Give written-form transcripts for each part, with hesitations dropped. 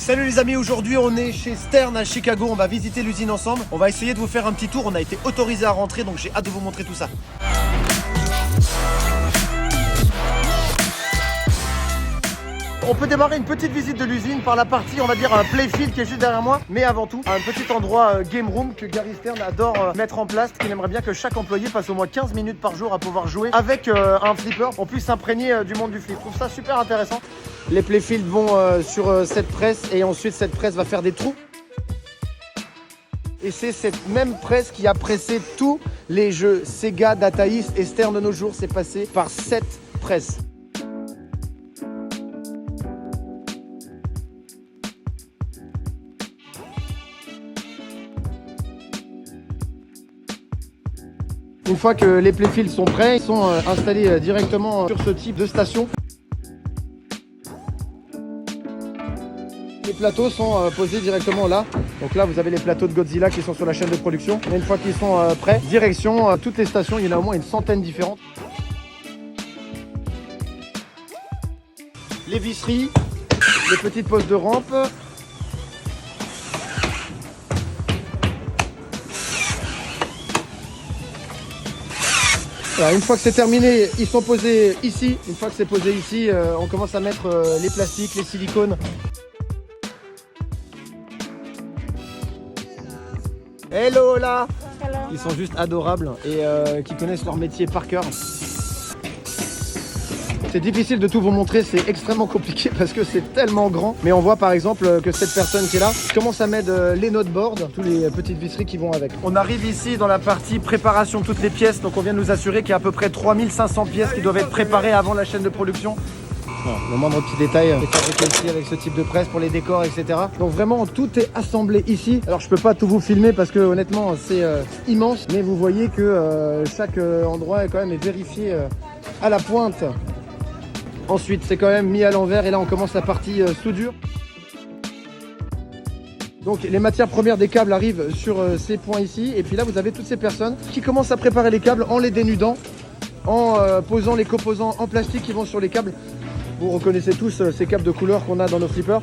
Salut les amis, aujourd'hui on est chez Stern à Chicago, on va visiter l'usine ensemble. On va essayer de vous faire un petit tour, on a été autorisé à rentrer donc j'ai hâte de vous montrer tout ça. On peut démarrer une petite visite de l'usine par la partie, on va dire, playfield qui est juste derrière moi. Mais avant tout, un petit endroit game room que Gary Stern adore mettre en place. Il aimerait bien que chaque employé passe au moins 15 minutes par jour à pouvoir jouer avec un flipper. On puisse s'imprégner du monde du flip. Je trouve ça super intéressant. Les playfields vont sur cette presse et ensuite cette presse va faire des trous. Et c'est cette même presse qui a pressé tous les jeux Sega, Data East et Stern de nos jours. C'est passé par cette presse. Une fois que les playfields sont prêts, ils sont installés directement sur ce type de station. Les plateaux sont posés directement là. Donc là, vous avez les plateaux de Godzilla qui sont sur la chaîne de production. Et une fois qu'ils sont prêts, direction toutes les stations. Il y en a au moins une centaine différentes. Les visseries, les petites poses de rampe. Voilà, une fois que c'est terminé, ils sont posés ici. Une fois que c'est posé ici, on commence à mettre les plastiques, les silicones. Hello là. Hello. Ils sont juste adorables et qui connaissent leur métier par cœur. C'est difficile de tout vous montrer, c'est extrêmement compliqué parce que c'est tellement grand. Mais on voit par exemple que cette personne qui est là commence à mettre les noteboards, toutes les petites visseries qui vont avec. On arrive ici dans la partie préparation de toutes les pièces. Donc on vient de nous assurer qu'il y a à peu près 3500 pièces qui doivent être préparées avant la chaîne de production. Voilà, le moindre petit détail est fabriqué ici avec ce type de presse pour les décors, etc. Donc vraiment tout est assemblé ici. Alors je peux pas tout vous filmer parce que honnêtement c'est immense. Mais vous voyez que chaque endroit est quand même vérifié à la pointe. Ensuite, c'est quand même mis à l'envers et là, on commence la partie soudure. Donc, les matières premières des câbles arrivent sur ces points ici. Et puis là, vous avez toutes ces personnes qui commencent à préparer les câbles en les dénudant, en posant les composants en plastique qui vont sur les câbles. Vous reconnaissez tous ces câbles de couleur qu'on a dans nos flippers.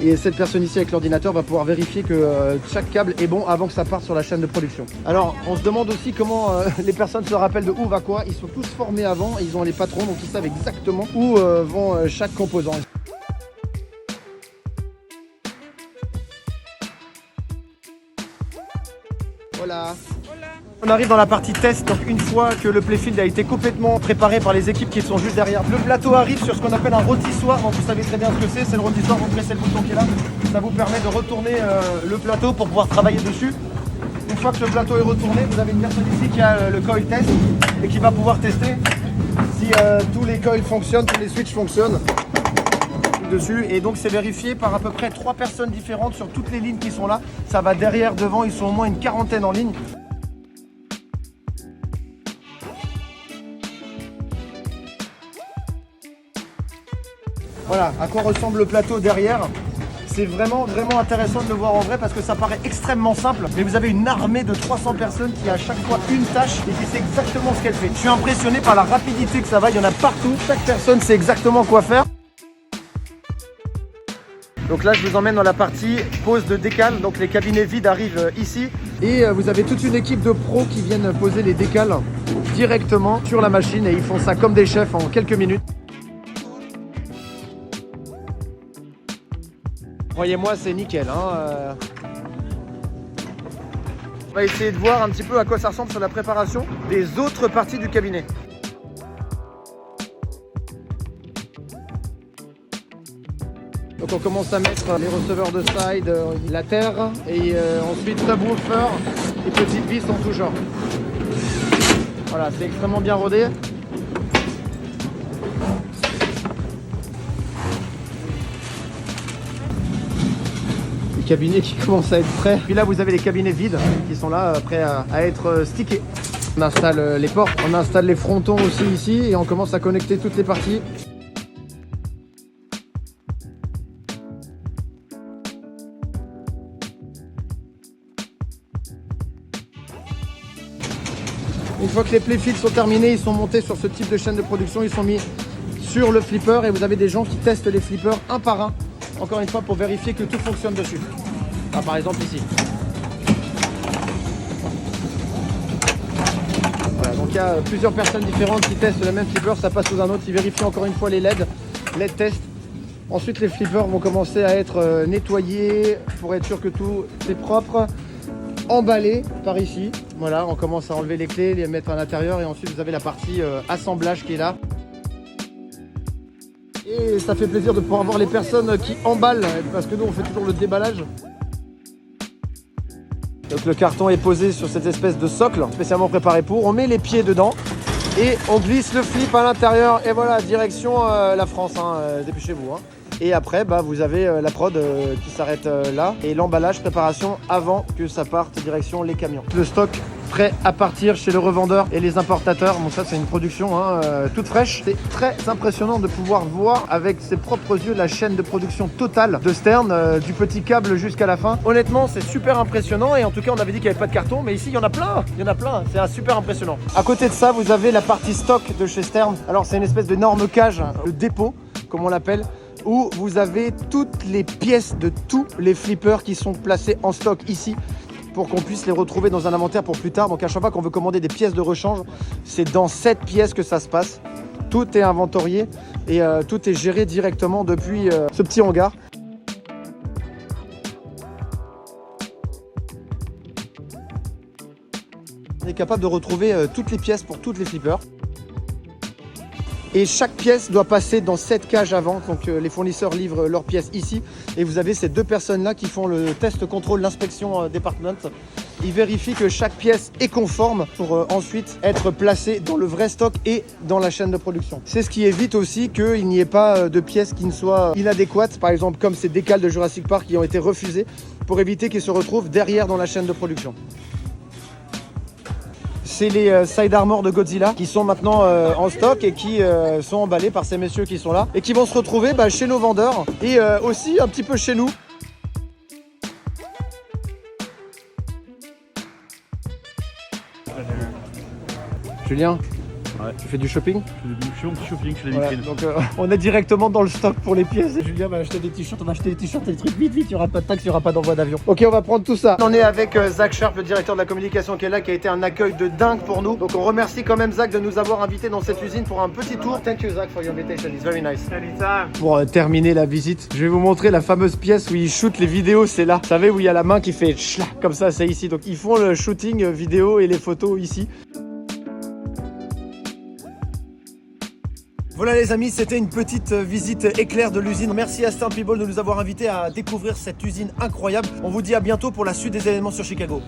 Et cette personne ici avec l'ordinateur va pouvoir vérifier que chaque câble est bon avant que ça parte sur la chaîne de production. Alors on se demande aussi comment les personnes se rappellent de où va quoi. Ils sont tous formés avant, ils ont les patrons donc ils savent exactement où vont chaque composant. Voilà. On arrive dans la partie test, donc une fois que le playfield a été complètement préparé par les équipes qui sont juste derrière, le plateau arrive sur ce qu'on appelle un rôtissoir. Donc vous savez très bien ce que c'est le rôtissoir, vous pressez le bouton qui est là, ça vous permet de retourner le plateau pour pouvoir travailler dessus. Une fois que le plateau est retourné, vous avez une personne ici qui a le coil test et qui va pouvoir tester si tous les coils fonctionnent, tous les switches fonctionnent dessus. Et donc c'est vérifié par à peu près 3 personnes différentes sur toutes les lignes qui sont là. Ça va derrière, devant, ils sont au moins une quarantaine en ligne. Voilà à quoi ressemble le plateau derrière. C'est vraiment intéressant de le voir en vrai parce que ça paraît extrêmement simple. Mais vous avez une armée de 300 personnes qui a à chaque fois une tâche et qui sait exactement ce qu'elle fait. Je suis impressionné par la rapidité que ça va. Il y en a partout. Chaque personne sait exactement quoi faire. Donc là, je vous emmène dans la partie pose de décale. Donc les cabinets vides arrivent ici. Et vous avez toute une équipe de pros qui viennent poser les décales directement sur la machine. Et ils font ça comme des chefs en quelques minutes. Croyez-moi, c'est nickel. Hein. On va essayer de voir un petit peu à quoi ça ressemble sur la préparation des autres parties du cabinet. Donc on commence à mettre les receveurs de side, la terre et ensuite subwoofer et petites vis en tout genre. Voilà, c'est extrêmement bien rodé. Cabinets qui commencent à être prêts. Puis là vous avez les cabinets vides qui sont là prêts à être stickés. On installe les portes, on installe les frontons aussi ici et on commence à connecter toutes les parties. Une fois que les playfields sont terminés, ils sont montés sur ce type de chaîne de production, ils sont mis sur le flipper et vous avez des gens qui testent les flippers un par un, encore une fois pour vérifier que tout fonctionne dessus. Ah, par exemple ici. Voilà, donc il y a plusieurs personnes différentes qui testent le même flipper, ça passe sous un autre, ils vérifient encore une fois les LED test. Ensuite les flippers vont commencer à être nettoyés pour être sûr que tout est propre, emballé par ici. Voilà, on commence à enlever les clés, les mettre à l'intérieur et ensuite vous avez la partie assemblage qui est là. Et ça fait plaisir de pouvoir voir les personnes qui emballent parce que nous on fait toujours le déballage. Donc le carton est posé sur cette espèce de socle spécialement préparé pour. On met les pieds dedans et on glisse le flip à l'intérieur et voilà, direction la France, dépêchez-vous. Et après, vous avez la prod qui s'arrête là et l'emballage, préparation avant que ça parte direction les camions. Le stock prêt à partir chez le revendeur et les importateurs. Bon, ça c'est une production toute fraîche. C'est très impressionnant de pouvoir voir avec ses propres yeux la chaîne de production totale de Stern, du petit câble jusqu'à la fin. Honnêtement, c'est super impressionnant et en tout cas, on avait dit qu'il n'y avait pas de carton, mais ici il y en a plein. Il y en a plein. C'est super impressionnant. À côté de ça, vous avez la partie stock de chez Stern. Alors c'est une espèce d'énorme cage, le dépôt, comme on l'appelle, où vous avez toutes les pièces de tous les flippers qui sont placés en stock ici pour qu'on puisse les retrouver dans un inventaire pour plus tard. Donc à chaque fois qu'on veut commander des pièces de rechange, c'est dans cette pièce que ça se passe. Tout est inventorié et tout est géré directement depuis ce petit hangar. On est capable de retrouver toutes les pièces pour toutes les flippers. Et chaque pièce doit passer dans cette cage avant. Donc les fournisseurs livrent leurs pièces ici. Et vous avez ces deux personnes-là qui font le test contrôle, l'inspection département. Ils vérifient que chaque pièce est conforme pour ensuite être placée dans le vrai stock et dans la chaîne de production. C'est ce qui évite aussi qu'il n'y ait pas de pièces qui ne soient inadéquates. Par exemple, comme ces décals de Jurassic Park qui ont été refusés pour éviter qu'ils se retrouvent derrière dans la chaîne de production. C'est les side armor de Godzilla qui sont maintenant en stock et qui sont emballés par ces messieurs qui sont là et qui vont se retrouver chez nos vendeurs et aussi un petit peu chez nous. Julien, ouais. Tu fais du shopping? Je fais mon petit shopping, je fais la Voilà, vitrine. donc on est directement dans le stock pour les pièces. Julien va acheter des t-shirts, on va acheter des t-shirts et des trucs vite, il n'y aura pas de taxe, il n'y aura pas d'envoi d'avion. Ok, on va prendre tout ça. On est avec Zach Sharp, le directeur de la communication qui est là, qui a été un accueil de dingue pour nous. Donc on remercie quand même Zach de nous avoir invités dans cette usine pour un petit tour. Thank you Zach for your invitation, it's very nice. Anytime. Pour terminer la visite, je vais vous montrer la fameuse pièce où ils shootent les vidéos, c'est là. Vous savez où il y a la main qui fait chla, comme ça, c'est ici. Donc ils font le shooting vidéo et les photos ici. Voilà les amis, c'était une petite visite éclair de l'usine. Merci à Stern People de nous avoir invités à découvrir cette usine incroyable. On vous dit à bientôt pour la suite des événements sur Chicago.